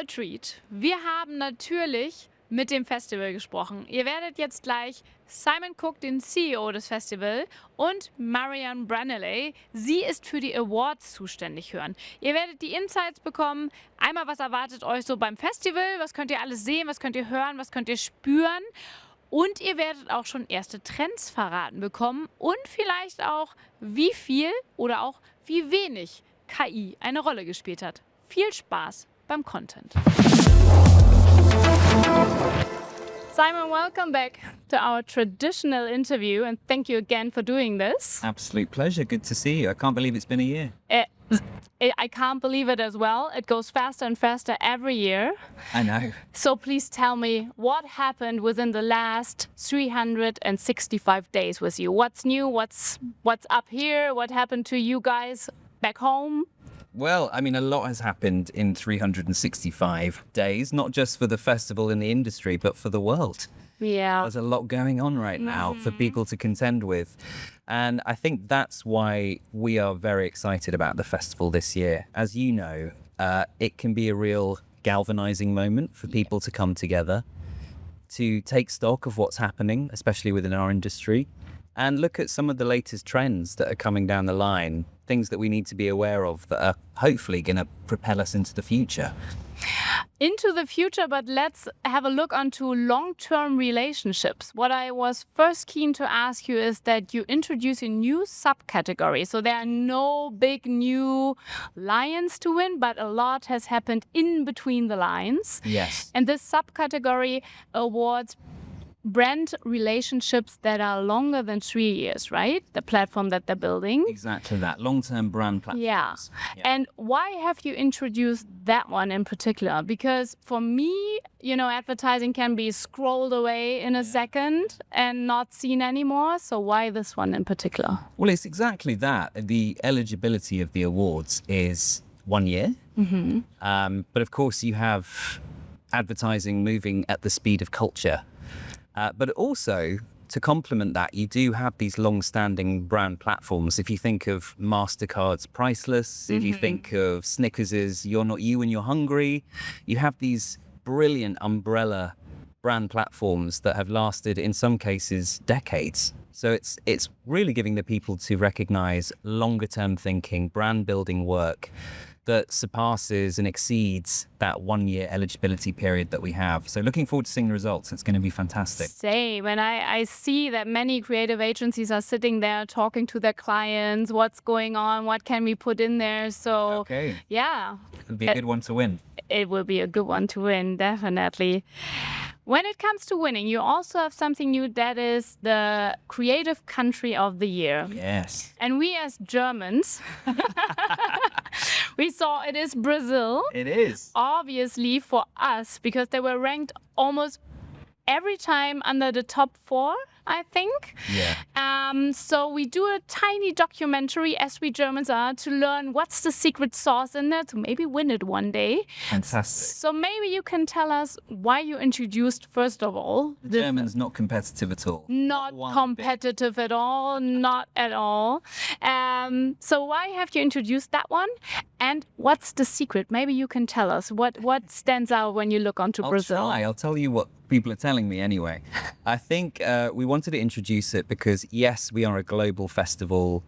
a treat. Wir haben natürlich mit dem Festival gesprochen. Ihr werdet jetzt gleich Simon Cook, den CEO des Festivals, und Marian Brannelly, sie ist für die Awards zuständig, hören. Ihr werdet die Insights bekommen. Einmal, was erwartet euch so beim Festival? Was könnt ihr alles sehen? Was könnt ihr hören? Was könnt ihr spüren? Und ihr werdet auch schon erste Trends verraten bekommen und vielleicht auch, wie viel oder auch wie wenig KI eine Rolle gespielt hat. Viel Spaß beim Content. Simon, welcome back to our traditional interview and thank you again for doing this. Absolute pleasure. Good to see you. I can't believe it's been a year. I can't believe it as well. It goes faster and faster every year. I know. So please tell me what happened within the last 365 days with you. What's new? What's up here? What happened to you guys back home? Well, I mean, a lot has happened in 365 days, not just for the festival in the industry, but for the world. Yeah. There's a lot going on right now for people to contend with. And I think that's why we are very excited about the festival this year. As you know, it can be a real galvanizing moment for people to come together, to take stock of what's happening, especially within our industry, and look at some of the latest trends that are coming down the line, things that we need to be aware of that are hopefully going to propel us into the future. Into the future, but let's have a look onto long-term relationships. What I was first keen to ask you is that you introduce a new subcategory. So there are no big new lions to win, but a lot has happened in between the lines. Yes. And this subcategory awards brand relationships that are longer than 3 years, right? The platform that they're building. Exactly that. Long-term brand platforms. Yeah. And why have you introduced that one in particular? Because for me, advertising can be scrolled away in a second and not seen anymore. So why this one in particular? Well, it's exactly that. The eligibility of the awards is 1 year. But of course, you have advertising moving at the speed of culture. But also, to complement that, you do have these long-standing brand platforms. If you think of MasterCard's Priceless, if you think of Snickers's You're Not You and You're Hungry, you have these brilliant umbrella brand platforms that have lasted, in some cases, decades. So it's really giving the people to recognize longer-term thinking, brand-building work that surpasses and exceeds that 1 year eligibility period that we have. So looking forward to seeing the results. It's going to be fantastic. Same. And I see that many creative agencies are sitting there talking to their clients. What's going on? What can we put in there? So, yeah. It'll be a good one to win. It will be a good one to win, definitely. When it comes to winning, you also have something new that is the Creative Country of the Year. Yes. And we as Germans, we saw it is Brazil. It is. Obviously for us, because they were ranked almost every time under the top 4, I think. Yeah. So we do a tiny documentary, as we Germans are, to learn what's the secret sauce in there to maybe win it one day. Fantastic. So maybe you can tell us why you introduced, first of all, the Germans not competitive at all. Not competitive at all, not at all. So why have you introduced that one? And what's the secret? Maybe you can tell us what stands out when you look onto Brazil. I'll tell you what people are telling me anyway. I think we wanted to introduce it because, yes, we are a global festival.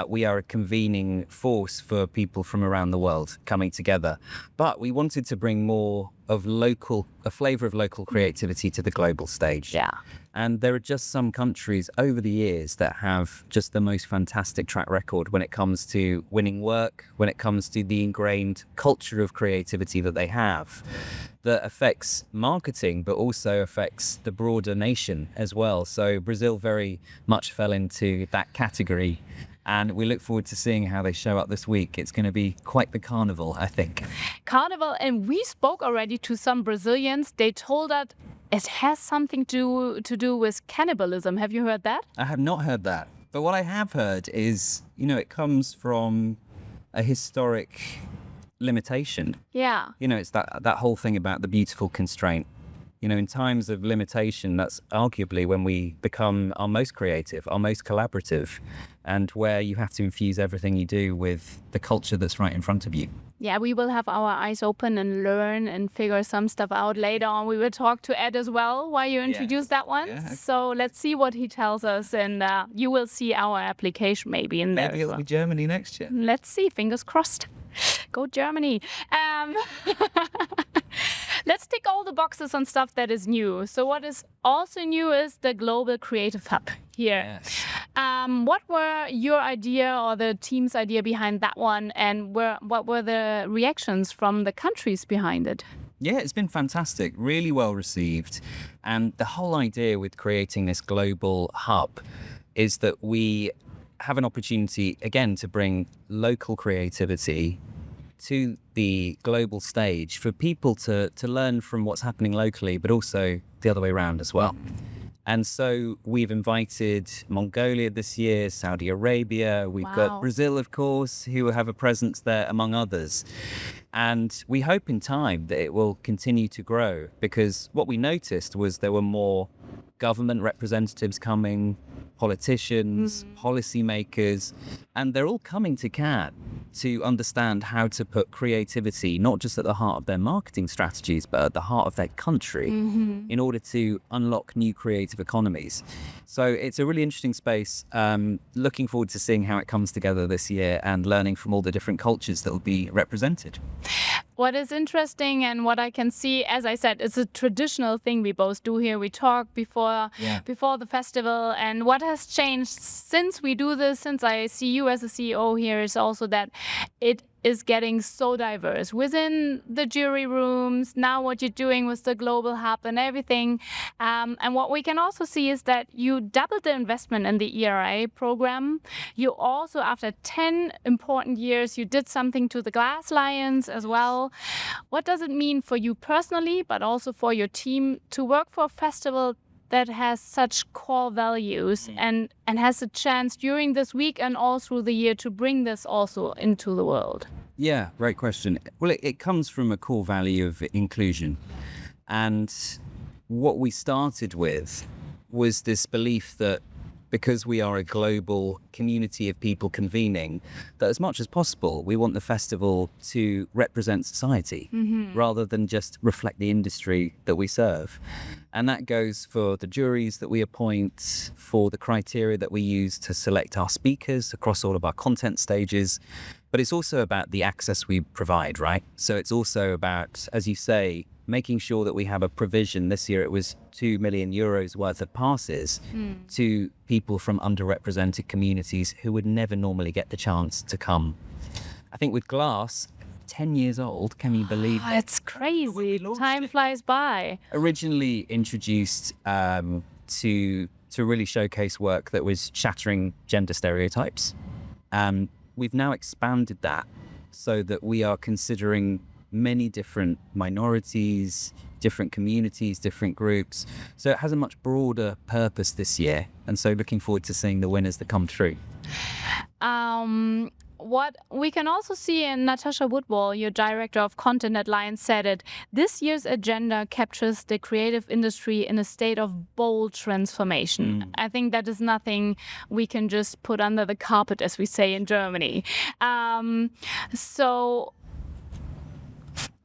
We are a convening force for people from around the world coming together. But we wanted to bring more of a flavor of local creativity to the global stage. Yeah. And there are just some countries over the years that have just the most fantastic track record when it comes to winning work, when it comes to the ingrained culture of creativity that they have, that affects marketing, but also affects the broader nation as well. So Brazil very much fell into that category. And we look forward to seeing how they show up this week. It's going to be quite the carnival, I think. Carnival, and we spoke already to some Brazilians. They told us it has something to do with cannibalism. Have you heard that? I have not heard that. But what I have heard is, it comes from a historic limitation. Yeah. It's that whole thing about the beautiful constraint. In times of limitation, that's arguably when we become our most creative, our most collaborative, and where you have to infuse everything you do with the culture that's right in front of you. Yeah, we will have our eyes open and learn and figure some stuff out later on. We will talk to Ed as well while you introduce that one. Yeah. So let's see what he tells us, and you will see our application maybe in there. Maybe it'll be Germany next year. Let's see, fingers crossed. Go Germany. Let's tick all the boxes on stuff that is new. So what is also new is the Global Creative Hub here. Yes. What were your idea or the team's idea behind that one, and what were the reactions from the countries behind it? Yeah, it's been fantastic, really well received. And the whole idea with creating this global hub is that we have an opportunity, again, to bring local creativity to the global stage for people to learn from what's happening locally, but also the other way around as well. And so we've invited Mongolia this year, Saudi Arabia, we've got Brazil, of course, who have a presence there, among others. And we hope in time that it will continue to grow, because what we noticed was there were more government representatives coming, politicians, policymakers, and they're all coming to Cannes to understand how to put creativity not just at the heart of their marketing strategies, but at the heart of their country in order to unlock new creative economies. So it's a really interesting space. Looking forward to seeing how it comes together this year and learning from all the different cultures that will be represented. What is interesting and what I can see, as I said, it's a traditional thing we both do here. We talk before the festival, and what has changed since we do this, since I see you as a CEO here, is also that it is getting so diverse within the jury rooms, now what you're doing with the global hub and everything. And what we can also see is that you doubled the investment in the ERA program. You also, after 10 important years, you did something to the Glass Lions as well. What does it mean for you personally, but also for your team, to work for a festival that has such core values and has a chance during this week and all through the year to bring this also into the world? Yeah, great question. Well, it comes from a core value of inclusion. And what we started with was this belief that because we are a global community of people convening, that as much as possible, we want the festival to represent society rather than just reflect the industry that we serve. And that goes for the juries that we appoint, for the criteria that we use to select our speakers across all of our content stages. But it's also about the access we provide, right? So it's also about, as you say, making sure that we have a provision. This year it was 2 million euros worth of passes to people from underrepresented communities who would never normally get the chance to come. I think with Glass, 10 years old, can you believe it? It's crazy. Time flies by. Originally introduced to really showcase work that was shattering gender stereotypes. We've now expanded that so that we are considering many different minorities, different communities, different groups. So it has a much broader purpose this year. And so looking forward to seeing the winners that come through. What we can also see, in Natasha Woodwall, your director of content at Lions, said it, this year's agenda captures the creative industry in a state of bold transformation. I think that is nothing we can just put under the carpet, as we say in Germany. So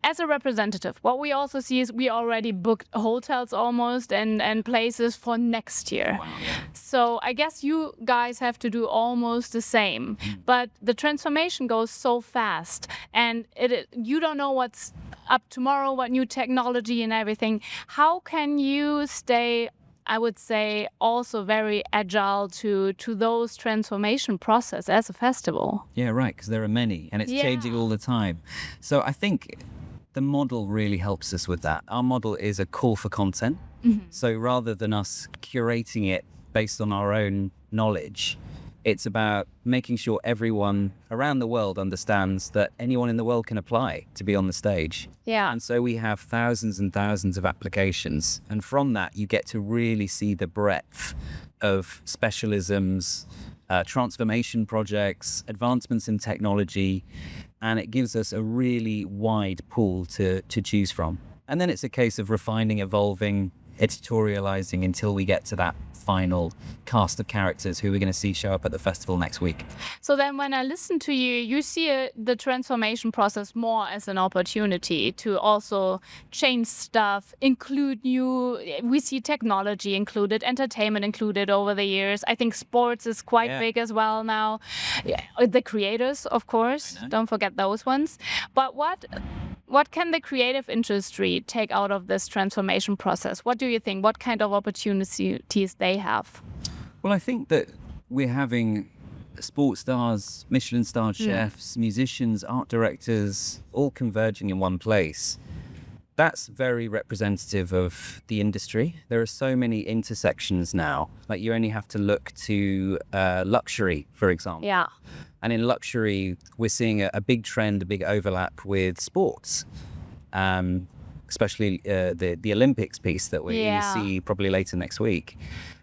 as a representative, what we also see is we already booked hotels almost and places for next year. Wow. So I guess you guys have to do almost the same. But the transformation goes so fast, and you don't know what's up tomorrow, what new technology and everything. How can you stay, I would say, also very agile to those transformation process as a festival? Yeah, right, because there are many, and it's changing all the time. So I think the model really helps us with that. Our model is a call for content. So rather than us curating it based on our own knowledge, it's about making sure everyone around the world understands that anyone in the world can apply to be on the stage. Yeah. And so we have thousands and thousands of applications. And from that, you get to really see the breadth of specialisms, transformation projects, advancements in technology, and it gives us a really wide pool to choose from. And then it's a case of refining, evolving, editorializing until we get to that final cast of characters who we're going to see show up at the festival next week. So then when I listen to you, you see the transformation process more as an opportunity to also change stuff, include we see technology included, entertainment included over the years. I think sports is quite big as well now. Yeah, the creators, of course, don't forget those ones. But what can the creative industry take out of this transformation process? What do you think? What kind of opportunities they have? Well, I think that we're having sports stars, Michelin-starred chefs, musicians, art directors, all converging in one place. That's very representative of the industry. There are so many intersections now. Like you only have to look to luxury, for example. Yeah. And in luxury, we're seeing a big trend, a big overlap with sports, especially the Olympics piece that we see probably later next week.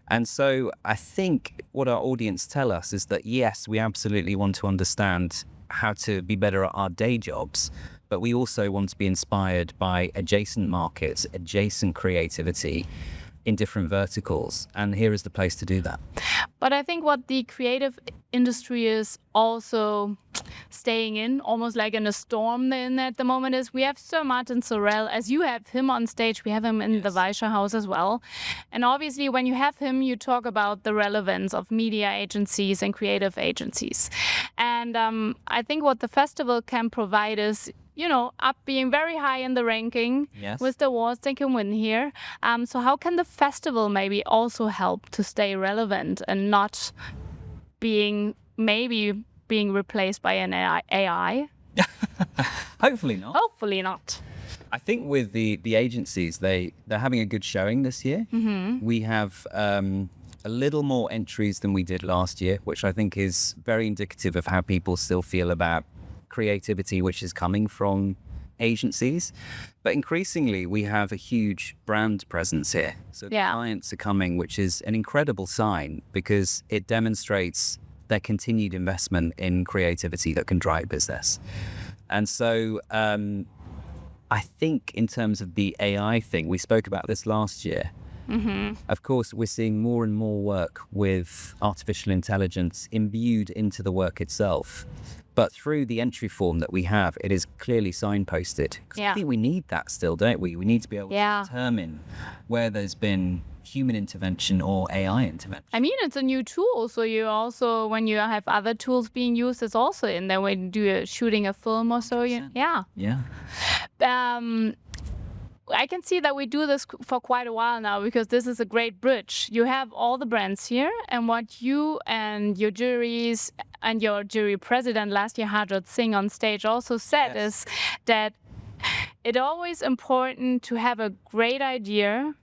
And so I think what our audience tell us is that, yes, we absolutely want to understand how to be better at our day jobs, but we also want to be inspired by adjacent markets, adjacent creativity in different verticals. And here is the place to do that. But I think what the creative industry is also staying in, almost like in a storm in at the moment, is we have Sir Martin Sorrell. As you have him on stage, we have him in the Weischer House as well. And obviously, when you have him, you talk about the relevance of media agencies and creative agencies. And I think what the festival can provide is, up being very high in the ranking with the awards they can win here. So how can the festival maybe also help to stay relevant and not being replaced by an AI? Hopefully not. Hopefully not. I think with the agencies, they're having a good showing this year. Mm-hmm. We have a little more entries than we did last year, which I think is very indicative of how people still feel about creativity which is coming from agencies. But increasingly we have a huge brand presence here, so the clients are coming, which is an incredible sign because it demonstrates their continued investment in creativity that can drive business. And so I think in terms of the AI thing, we spoke about this last year. Mm-hmm. Of course, we're seeing more and more work with artificial intelligence imbued into the work itself. But through the entry form that we have, it is clearly signposted. Because I think we need that still, don't we? We need to be able to determine where there's been human intervention or AI intervention. I mean, it's a new tool. So you also, when you have other tools being used, it's also in there when you're shooting a film or so. Yeah. I can see that we do this for quite a while now because this is a great bridge. You have all the brands here, and what you and your juries and your jury president last year, Harjot Singh, on stage also said is that it's always important to have a great idea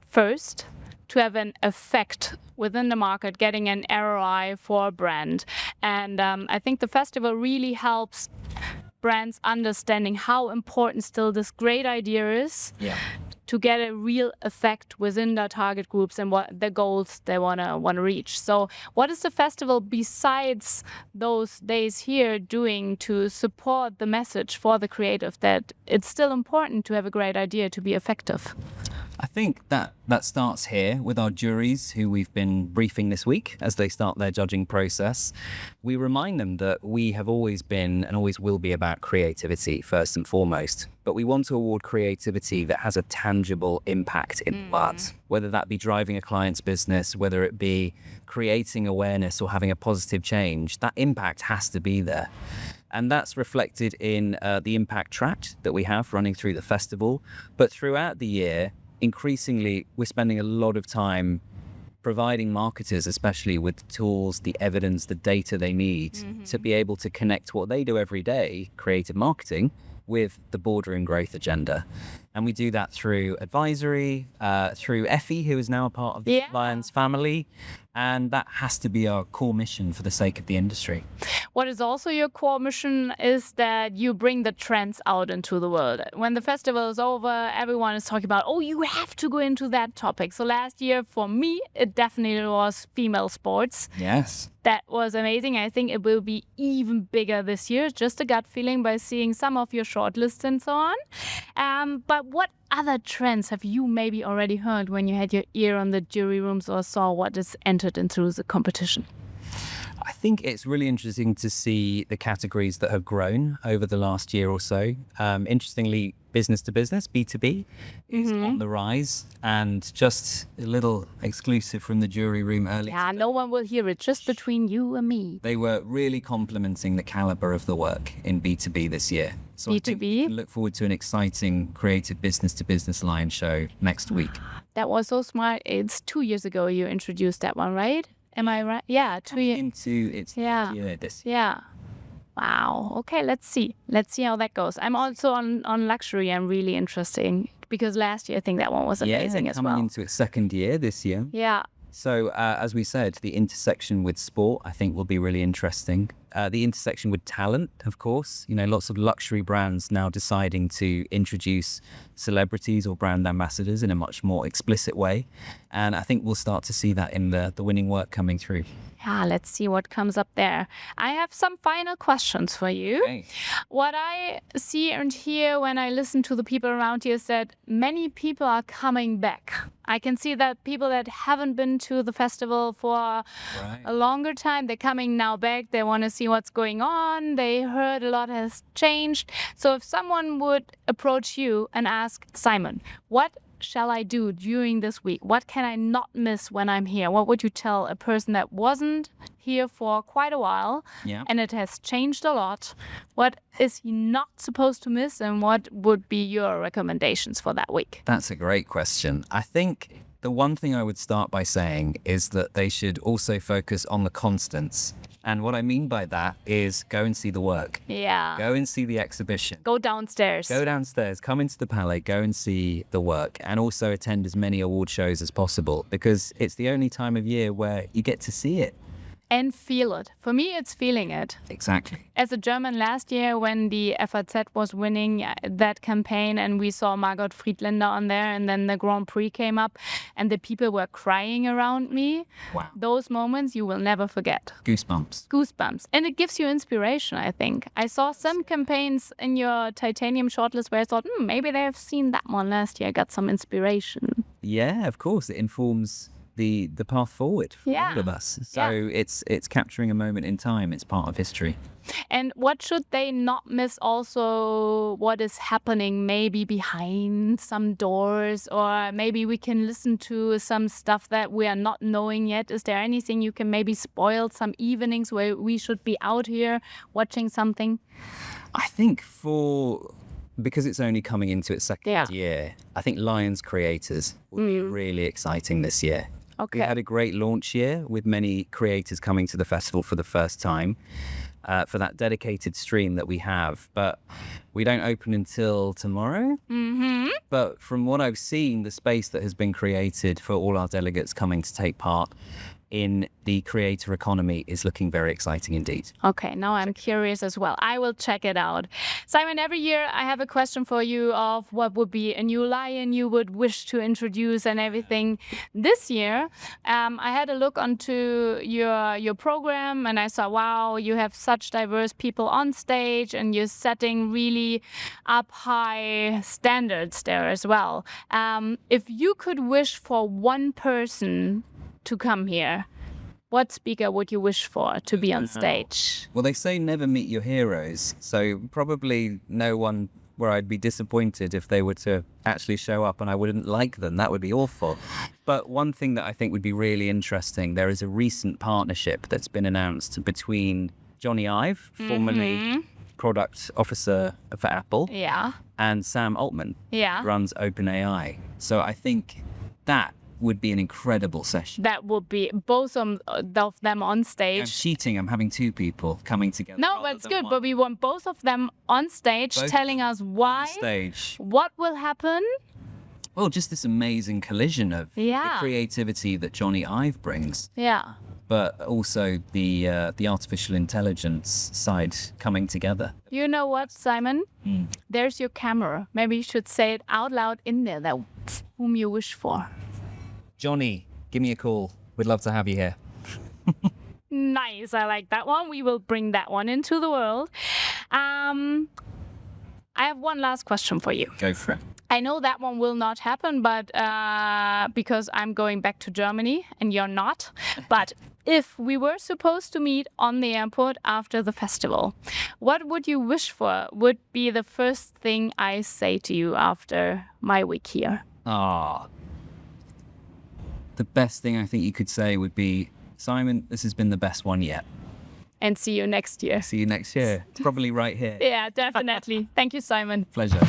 first, to have an effect within the market, getting an ROI for a brand. And I think the festival really helps brands understanding how important still this great idea is to get a real effect within their target groups and what the goals they want to reach. So what is the festival, besides those days here, doing to support the message for the creative that it's still important to have a great idea to be effective? I think that starts here with our juries who we've been briefing this week as they start their judging process. We remind them that we have always been and always will be about creativity first and foremost. But we want to award creativity that has a tangible impact in the world, whether that be driving a client's business, whether it be creating awareness or having a positive change. That impact has to be there. And that's reflected in the impact track that we have running through the festival. But throughout the year, increasingly, we're spending a lot of time providing marketers, especially with the tools, the evidence, the data they need to be able to connect what they do every day, creative marketing, with the boardroom growth agenda. And we do that through advisory, through Effie, who is now a part of the Lions family. And that has to be our core mission for the sake of the industry. What is also your core mission is that you bring the trends out into the world. When the festival is over, everyone is talking about, oh, you have to go into that topic. So last year, for me, it definitely was female sports. Yes. That was amazing. I think it will be even bigger this year. Just a gut feeling by seeing some of your shortlists and so on. But what other trends have you maybe already heard when you had your ear on the jury rooms or saw what is entered into the competition? I think it's really interesting to see the categories that have grown over the last year or so. Interestingly, business to business, B2B, is on the rise. And just a little exclusive from the jury room earlier. Yeah, no one will hear it, just between you and me. They were really complimenting the caliber of the work in B2B this year. So I think we can look forward to an exciting creative business to business Lion show next week. That was so smart. It's 2 years ago you introduced that one, right? Am I right? Yeah, 2 years. Into its year this year. Yeah. Wow. Okay, let's see. Let's see how that goes. I'm also on luxury. I'm really interesting because last year I think that one was amazing as well. Coming into its second year this year. Yeah. So as we said, the intersection with sport, I think, will be really interesting. The intersection with talent, of course, lots of luxury brands now deciding to introduce celebrities or brand ambassadors in a much more explicit way. And I think we'll start to see that in the winning work coming through. Yeah, let's see what comes up there. I have some final questions for you. Okay. What I see and hear when I listen to the people around you is that many people are coming back. I can see that people that haven't been to the festival for a longer time, they're coming now back. They want to see what's going on. They heard a lot has changed. So if someone would approach you and ask, Simon, what shall I do during this week? What can I not miss when I'm here? What would you tell a person that wasn't here for quite a while and it has changed a lot? What is he not supposed to miss, and what would be your recommendations for that week? That's a great question. I think the one thing I would start by saying is that they should also focus on the constants. And what I mean by that is go and see the work. Yeah. Go and see the exhibition. Go downstairs. Go downstairs, come into the Palais, go and see the work, and also attend as many award shows as possible, because it's the only time of year where you get to see it. And feel it. For me, it's feeling it. Exactly. As a German last year, when the FAZ was winning that campaign and we saw Margot Friedländer on there, and then the Grand Prix came up and the people were crying around me. Wow. Those moments you will never forget. Goosebumps. Goosebumps. And it gives you inspiration, I think. I saw some campaigns in your titanium shortlist where I thought, maybe they have seen that one last year. I got some inspiration. Yeah, of course. It informs the path forward for all of us. So it's capturing a moment in time. It's part of history. And what should they not miss also? What is happening maybe behind some doors, or maybe we can listen to some stuff that we are not knowing yet? Is there anything you can maybe spoil some evenings where we should be out here watching something? I think because it's only coming into its second year, I think Lions creators will be really exciting this year. Okay. We had a great launch year with many creators coming to the festival for the first time for that dedicated stream that we have. But we don't open until tomorrow. Mm-hmm. But from what I've seen, the space that has been created for all our delegates coming to take part in the creator economy is looking very exciting indeed. Okay, now I'm curious as well. I will check it out. Simon, every year I have a question for you of what would be a new lion you would wish to introduce and everything. This year, I had a look onto your program and I saw, wow, you have such diverse people on stage and you're setting really up high standards there as well. If you could wish for one person to come here, what speaker would you wish for to be on stage? Well, they say never meet your heroes, so probably no one where I'd be disappointed if they were to actually show up and I wouldn't like them. That would be awful. But one thing that I think would be really interesting, there is a recent partnership that's been announced between Johnny Ive, formerly product officer for Apple, and Sam Altman, who runs OpenAI. So I think that would be an incredible session. That would be both of them on stage. I'm cheating. I'm having two people coming together. No, that's good. But we want both of them on stage, telling us why, what will happen. Well, just this amazing collision of the creativity that Johnny Ive brings. Yeah. But also the artificial intelligence side coming together. You know what, Simon? There's your camera. Maybe you should say it out loud in there, that whom you wish for. Johnny, give me a call. We'd love to have you here. Nice. I like that one. We will bring that one into the world. I have one last question for you. Go for it. I I know that one will not happen, but because I'm going back to Germany and you're not. But if we were supposed to meet on the airport after the festival, what would you wish for? Would be the first thing I say to you after my week here. The best thing I think you could say would be, Simon, this has been the best one yet. And see you next year. See you next year. Probably right here. Yeah, definitely. Thank you, Simon. Pleasure.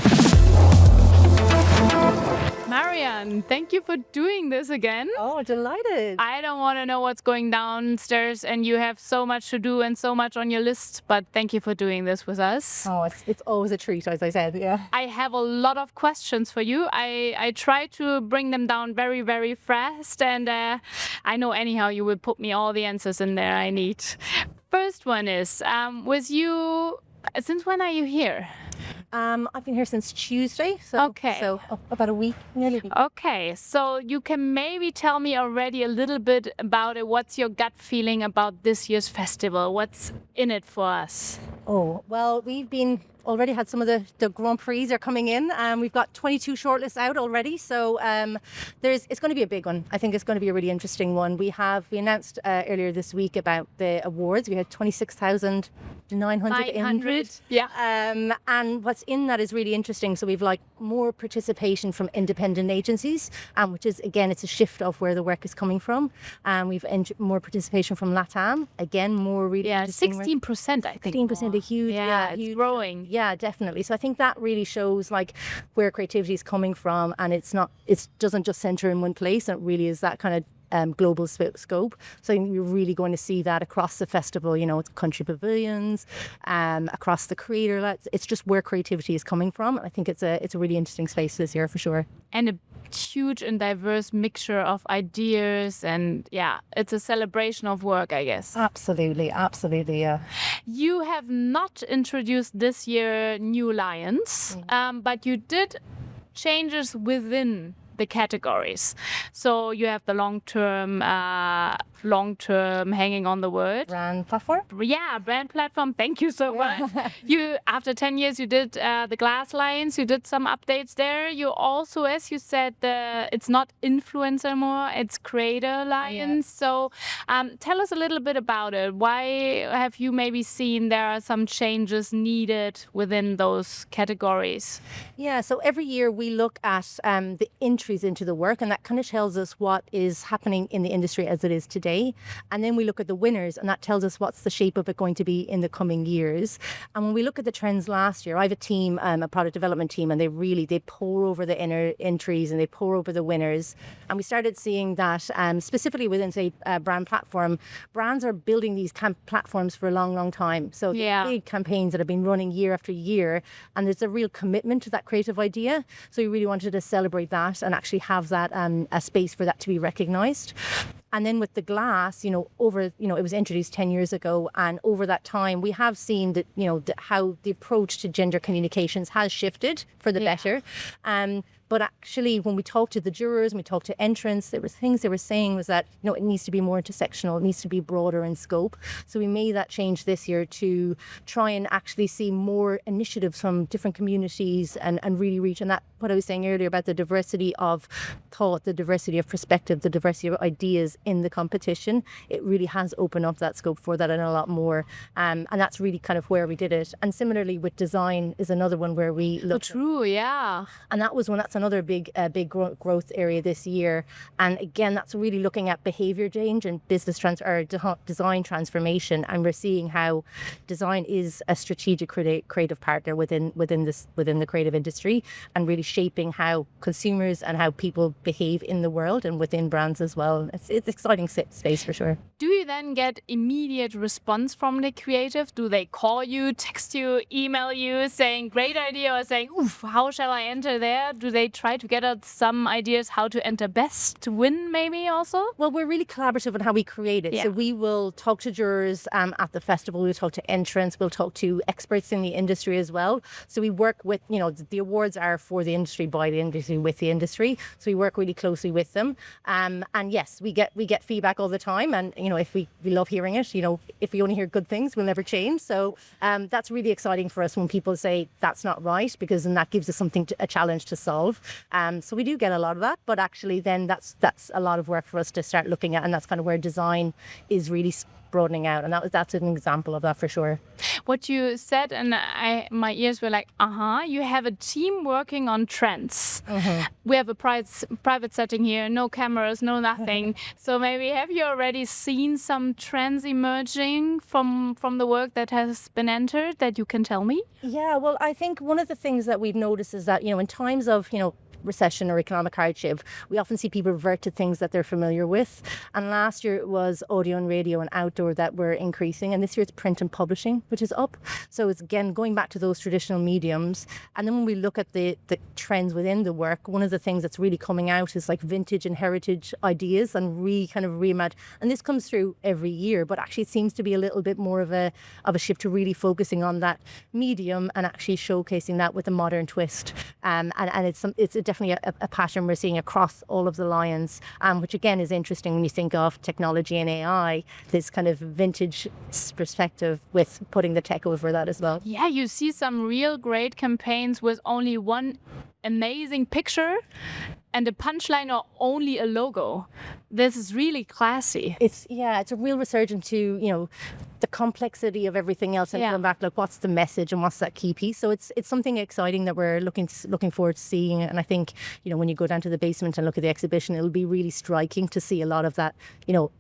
Marian, thank you for doing this again. Oh, delighted. I don't want to know what's going downstairs, and you have so much to do and so much on your list, but thank you for doing this with us. Oh, it's always a treat, as I said, yeah. I have a lot of questions for you. I try to bring them down very, very fast, and I know anyhow you will put me all the answers in there I need. First one is, with you, since when are you here? I've been here since Tuesday, so about a week, nearly a week. Okay, so you can maybe tell me already a little bit about it. What's your gut feeling about this year's festival? What's in it for us? Oh, well, we've already had some of the Grand Prix are coming in. We've got 22 shortlists out already, so it's going to be a big one. I think it's going to be a really interesting one. We announced earlier this week about the awards. We had 26,900 entries. Yeah. And what's in that is really interesting. So we've more participation from independent agencies, which is, again, it's a shift of where the work is coming from. We've more participation from LATAM. Again, more really interesting 16%, I think. 16%, a huge, it's huge, growing. Yeah, definitely. So I think that really shows where creativity is coming from, and it doesn't just center in one place. And it really is that kind of global scope. So you're really going to see that across the festival, it's country pavilions, across the creator labs. It's just where creativity is coming from. I think it's a really interesting space this year for sure. And a huge and diverse mixture of ideas, and it's a celebration of work, I guess. Absolutely, yeah. You have not introduced this year new lions, but you did changes within the categories. So you have the long-term hanging on the word. Brand platform? Yeah, brand platform. Tk you so much. After 10 years, you did the Glass Lions. You did some updates there. You also, as you said, it's not influencer anymore. It's Creator Lions. So tell us a little bit about it. Why have you maybe seen there are some changes needed within those categories? Yeah, so every year we look at the entries into the work, and that kind of tells us what is happening in the industry as it is today. And then we look at the winners, and that tells us what's the shape of it going to be in the coming years. And when we look at the trends last year, I have a team, a product development team, and they pour over the inner entries and they pour over the winners. And we started seeing that specifically within, say, brand platform, brands are building these platforms for a long, long time. So big campaigns that have been running year after year, and there's a real commitment to that creative idea. So we really wanted to celebrate that and actually have that a space for that to be recognized. And then with the glass, it was introduced 10 years ago, and over that time we have seen that how the approach to gender communications has shifted for the better. But actually, when we talked to the jurors, when we talked to entrants, there were things they were saying was that, it needs to be more intersectional, it needs to be broader in scope. So we made that change this year to try and actually see more initiatives from different communities and really reach. And that, what I was saying earlier about the diversity of thought, the diversity of perspective, the diversity of ideas in the competition, it really has opened up that scope for that and a lot more. And that's really kind of where we did it. And similarly with design is another one where we looked. True, yeah. And that was one that's another big growth area this year. And again, that's really looking at behavior change and design transformation. And we're seeing how design is a strategic creative partner within the creative industry, and really shaping how consumers and how people behave in the world and within brands as well. It's exciting space for sure. Do you then get immediate response from the creative? Do they call you, text you, email you saying great idea, or saying, oof, how shall I enter there? Do they try to get out some ideas how to enter best to win maybe also? Well, we're really collaborative on how we create it. So we will talk to jurors at the festival, we'll talk to entrants, we'll talk to experts in the industry as well. So we work with, the awards are for the industry, by the industry, with the industry. So we work really closely with them. And yes, we get feedback all the time. And, if we love hearing it, if we only hear good things, we'll never change. So that's really exciting for us when people say that's not right, because then that gives us a challenge to solve. of. So we do get a lot of that, but actually then that's a lot of work for us to start looking at, and that's kind of where design is really broadening out, and that's an example of that for sure. What you said, and my ears were like, you have a team working on trends. We have a private setting here, no cameras, no nothing. So maybe have you already seen some trends emerging from the work that has been entered that you can tell me? Yeah, well, I think one of the things that we've noticed is that, in times of, recession or economic hardship, we often see people revert to things that they're familiar with. And last year it was audio and radio and outdoor that were increasing. And this year it's print and publishing, which is up. So it's again going back to those traditional mediums. And then when we look at the trends within the work, one of the things that's really coming out is like vintage and heritage ideas and reimagine. And this comes through every year, but actually it seems to be a little bit more of a shift to really focusing on that medium and actually showcasing that with a modern twist. And it's definitely a pattern we're seeing across all of the lions, which again is interesting when you think of technology and AI, this kind of vintage perspective with putting the tech over that as well. Yeah, you see some real great campaigns with only one amazing picture and a punchline or only a logo. This is really classy. It's a real resurgence to, the complexity of everything else and going back, like what's the message and what's that key piece. So it's something exciting that we're looking forward to seeing. And I think, when you go down to the basement and look at the exhibition, it'll be really striking to see a lot of that,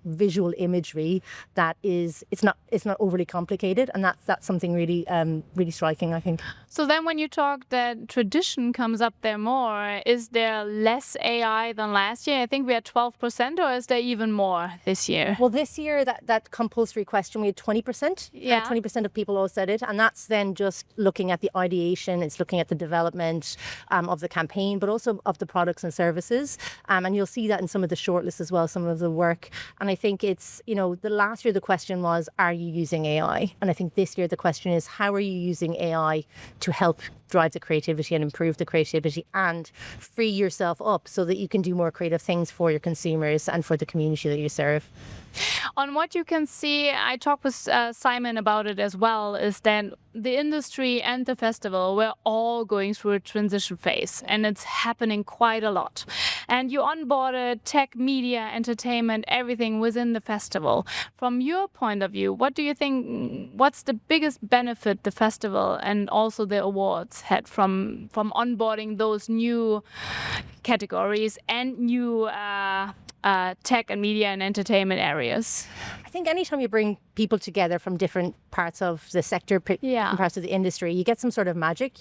visual imagery that it's not overly complicated. And that's something really, really striking, I think. So then when you talk that tradition comes up there more, is there less AI than last year? I think we had 12%, or is there even more this year? Well, this year, that compulsory question, we had 20%. Yeah. 20% of people all said it. And that's then just looking at the ideation, it's looking at the development of the campaign, but also of the products and services. And you'll see that in some of the shortlists as well, some of the work. And I think it's, the last year the question was, are you using AI? And I think this year the question is, how are you using AI to help drive the creativity and improve the creativity and free yourself up so that you can do more creative things for your consumers and for the community that you serve. On what you can see, I talked with Simon about it as well, is that the industry and the festival, we're all going through a transition phase, and it's happening quite a lot. And you onboarded tech, media, entertainment, everything within the festival. From your point of view, what do you think, what's the biggest benefit the festival and also the awards had from onboarding those new categories and new tech and media and entertainment areas? I think anytime you bring people together from different parts of the sector, different parts of the industry, you get some sort of magic,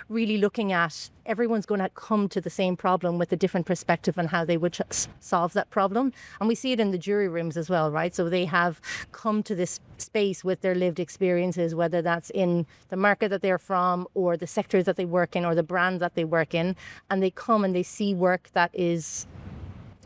really looking at everyone's going to come to the same problem with a different perspective on how they would solve that problem. And we see it in the jury rooms as well, right? So they have come to this space with their lived experiences, whether that's in the market that they're from or the sectors that they work in or the brand that they work in. And they come and they see work that is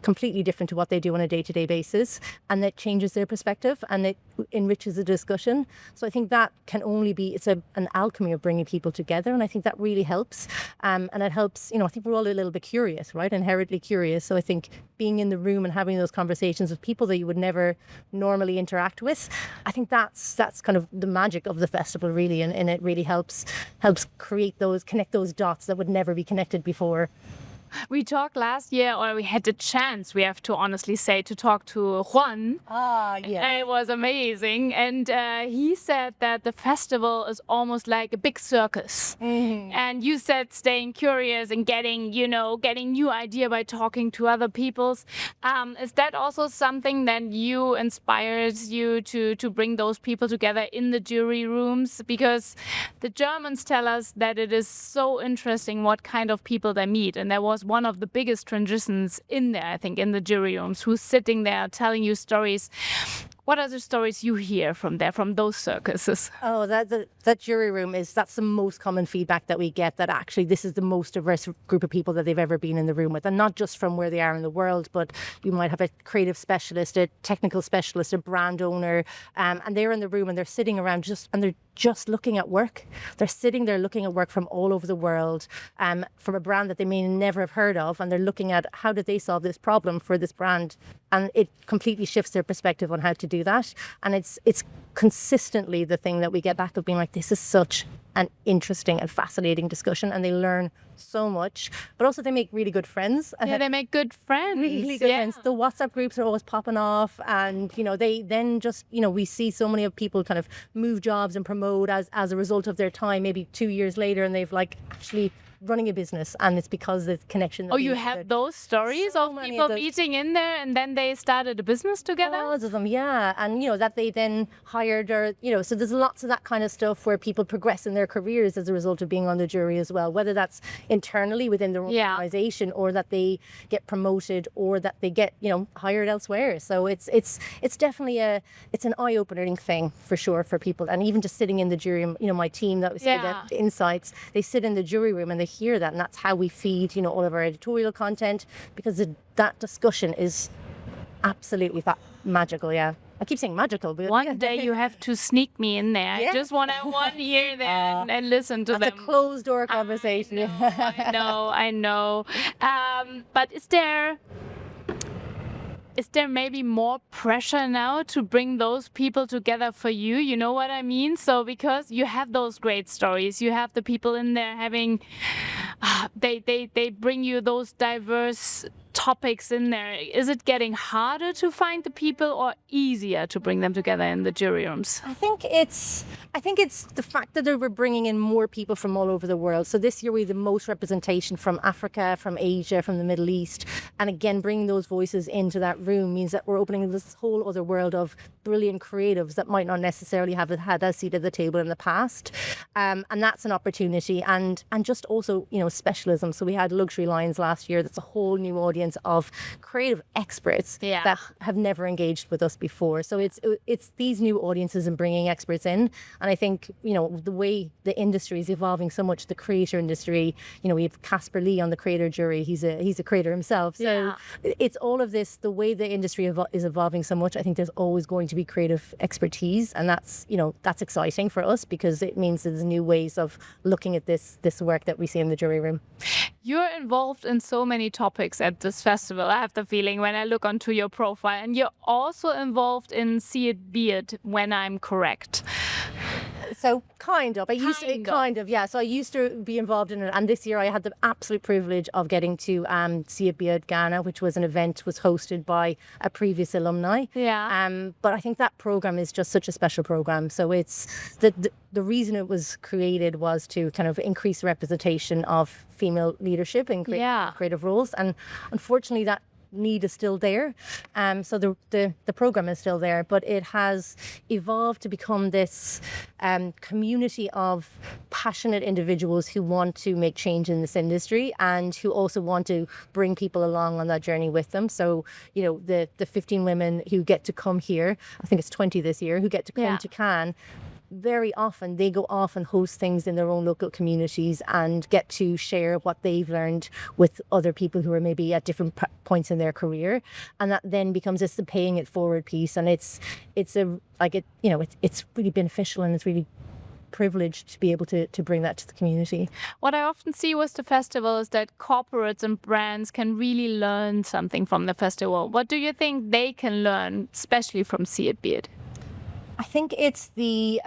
completely different to what they do on a day-to-day basis, and that changes their perspective and it enriches the discussion. So I think that can only be, it's an alchemy of bringing people together, and I think that really helps. And it helps, I think we're all a little bit curious, right? Inherently curious. So I think being in the room and having those conversations with people that you would never normally interact with, I think that's kind of the magic of the festival, really, and it really helps connect those dots that would never be connected before. We talked last year, or we had the chance, we have to honestly say, to talk to Juan. Yeah. It was amazing. And he said that the festival is almost like a big circus. Mm-hmm. And you said staying curious and getting new idea by talking to other peoples. Is that also something that inspires you to bring those people together in the jury rooms? Because the Germans tell us that it is so interesting what kind of people they meet. And there was one of the biggest transitions in there, I think, in the jury rooms, who's sitting there telling you stories. What are the stories you hear from there, from those circuses? Oh, that jury room that's the most common feedback that we get, that actually this is the most diverse group of people that they've ever been in the room with. And not just from where they are in the world, but you might have a creative specialist, a technical specialist, a brand owner, and they're in the room and they're sitting around they're just looking at work. They're sitting there looking at work from all over the world, from a brand that they may never have heard of, and they're looking at how did they solve this problem for this brand, and it completely shifts their perspective on how to do that. And it's consistently the thing that we get back of being like, this is such an interesting and fascinating discussion, and they learn so much, but also they make really good friends. Yeah, they make good friends. Really good friends. The WhatsApp groups are always popping off, and they then just we see so many of people kind of move jobs and promote as a result of their time maybe 2 years later, and they've like actually running a business, and it's because the connection that you have those stories so of many people of those. meeting in there and then they started a business together? Lots of them, yeah. And that they then hired, or so there's lots of that kind of stuff where people progress in their careers as a result of being on the jury as well, whether that's internally within their organization, or that they get promoted, or that they get hired elsewhere. So it's definitely it's an eye-opening thing for sure for people. And even just sitting in the jury, my team that was the insights, they sit in the jury room and they hear that, and that's how we feed all of our editorial content, because that discussion is absolutely magical. Yeah, I keep saying magical, but one day you have to sneak me in there. I just want to one ear there and listen to them. That's a closed door conversation. I know. But is there maybe more pressure now to bring those people together for you? You know what I mean? So because you have those great stories, you have the people in there having, they bring you those diverse topics in there. Is it getting harder to find the people or easier to bring them together in the jury rooms? I think it's the fact that we're bringing in more people from all over the world. So this year we had the most representation from Africa, from Asia, from the Middle East. And again, bringing those voices into that room means that we're opening this whole other world of brilliant creatives that might not necessarily have had a seat at the table in the past. And that's an opportunity. And just also, specialism. So we had Luxury Lions last year. That's a whole new audience of creative experts that have never engaged with us before. So it's these new audiences and bringing experts in. And I think, the way the industry is evolving so much, the creator industry, we have Casper Lee on the creator jury. He's a creator himself. So it's all of this, the way the industry is evolving so much. I think there's always going to be creative expertise. And that's exciting for us, because it means there's new ways of looking at this work that we see in the jury room. You're involved in so many topics at this festival, I have the feeling, when I look onto your profile. And you're also involved in See It, Be It, when I'm correct. So kind of. Yeah. So I used to be involved in it, and this year I had the absolute privilege of getting to See It, Be It Ghana, which was an event was hosted by a previous alumni. Yeah. But I think that program is just such a special program. So it's the reason it was created was to kind of increase representation of female leadership in creative roles, and unfortunately that need is still there. So the program is still there, but it has evolved to become this community of passionate individuals who want to make change in this industry, and who also want to bring people along on that journey with them. So, the 15 women who get to come here, I think it's 20 this year, who get to come to Cannes, very often they go off and host things in their own local communities and get to share what they've learned with other people who are maybe at different points in their career, and that then becomes just the paying it forward piece. And it's really beneficial, and it's really privileged to be able to bring that to the community. What I often see with the festival is that corporates and brands can really learn something from the festival. What do you think they can learn, especially from See It, Be It? I think it's the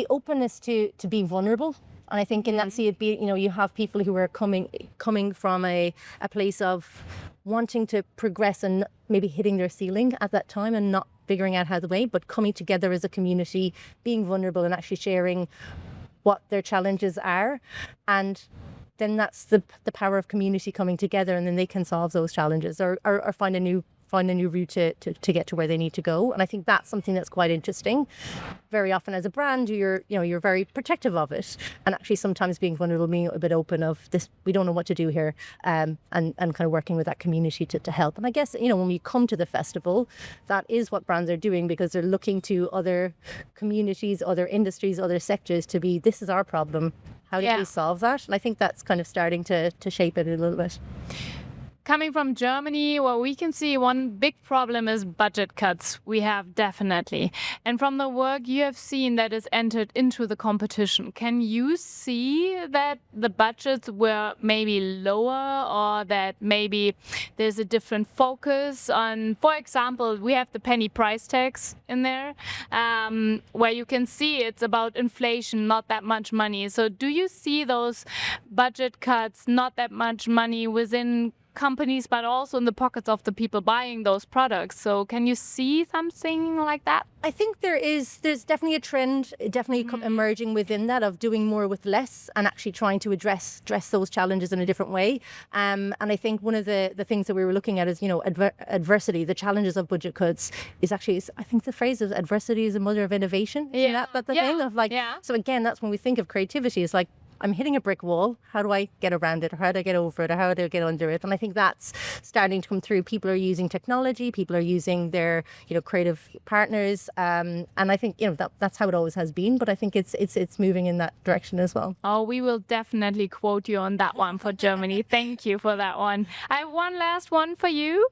openness to be vulnerable. And I think in that See It, Be It, you have people who are coming from a place of wanting to progress and maybe hitting their ceiling at that time and not figuring out how the way, but coming together as a community, being vulnerable and actually sharing what their challenges are. And then that's the power of community coming together, and then they can solve those challenges or find a new route to get to where they need to go. And I think that's something that's quite interesting. Very often as a brand, you're very protective of it, and actually sometimes being vulnerable, being a bit open of this, we don't know what to do here, and kind of working with that community to help. And I guess, when we come to the festival, that is what brands are doing, because they're looking to other communities, other industries, other sectors to be, this is our problem. How do we solve that? And I think that's kind of starting to shape it a little bit. coming from Germany, well, we can see one big problem is budget cuts. We have definitely. And from the work you have seen that is entered into the competition, can you see that the budgets were maybe lower or that maybe there's a different focus on, for example, we have the penny price tags in there, where you can see it's about inflation, not that much money. So do you see those budget cuts, not that much money within companies, but also in the pockets of the people buying those products? So can you see something like that? I think there's definitely a trend, definitely emerging within that of doing more with less and actually trying to address those challenges in a different way. And I think one of the things that we were looking at is, adversity, the challenges of budget cuts is actually, I think the phrase is adversity is the mother of innovation. Yeah. But the thing of so again, that's when we think of creativity, it's like, I'm hitting a brick wall. How do I get around it? Or how do I get over it? Or how do I get under it? And I think that's starting to come through. People are using technology. People are using their, creative partners. And I think, that's how it always has been. But I think it's moving in that direction as well. Oh, we will definitely quote you on that one for Germany. Thank you for that one. I have one last one for you.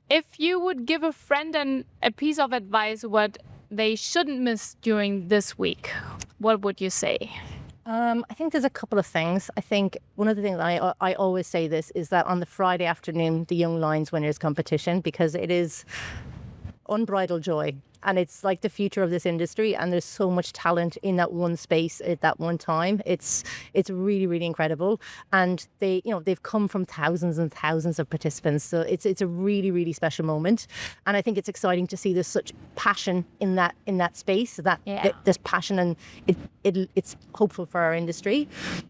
If you would give a friend a piece of advice what they shouldn't miss during this week, what would you say? I think there's a couple of things. I think one of the things I always say this is that on the Friday afternoon, the Young Lions Winners competition, because it is unbridled joy. And it's like the future of this industry, and there's so much talent in that one space at that one time. It's really, really incredible. And they've come from thousands and thousands of participants. So it's a really, really special moment. And I think it's exciting to see there's such passion in that space. There's passion, and it's hopeful for our industry.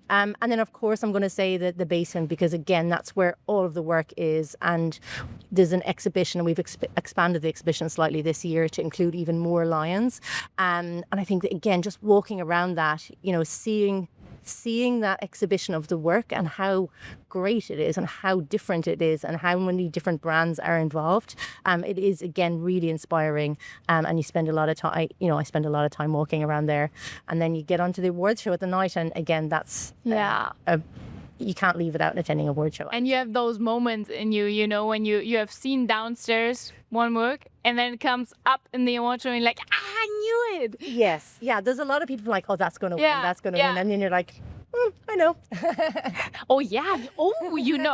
And then of course I'm going to say that the basement, because again that's where all of the work is. And there's an exhibition, and we've expanded the exhibition slightly this year to include even more lions, and I think that again, just walking around that, seeing that exhibition of the work and how great it is and how different it is and how many different brands are involved, it is again really inspiring, and you spend a lot of time. I spend a lot of time walking around there, and then you get onto the awards show at the night, and again that's you can't leave it out in attending a award show. And you have those moments in you, when you have seen downstairs one work and then it comes up in the award show and you're like, I knew it. Yes. Yeah. There's a lot of people like, oh, that's going to win. That's going to win. And then you're like, I know. Oh, yeah. Oh,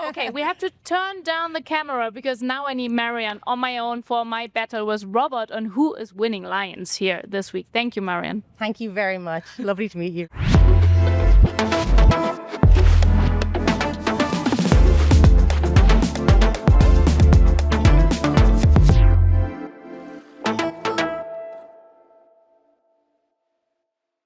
okay, we have to turn down the camera because now I need Marian on my own for my battle with Robert on who is winning Lions here this week. Thank you, Marian. Thank you very much. Lovely to meet you.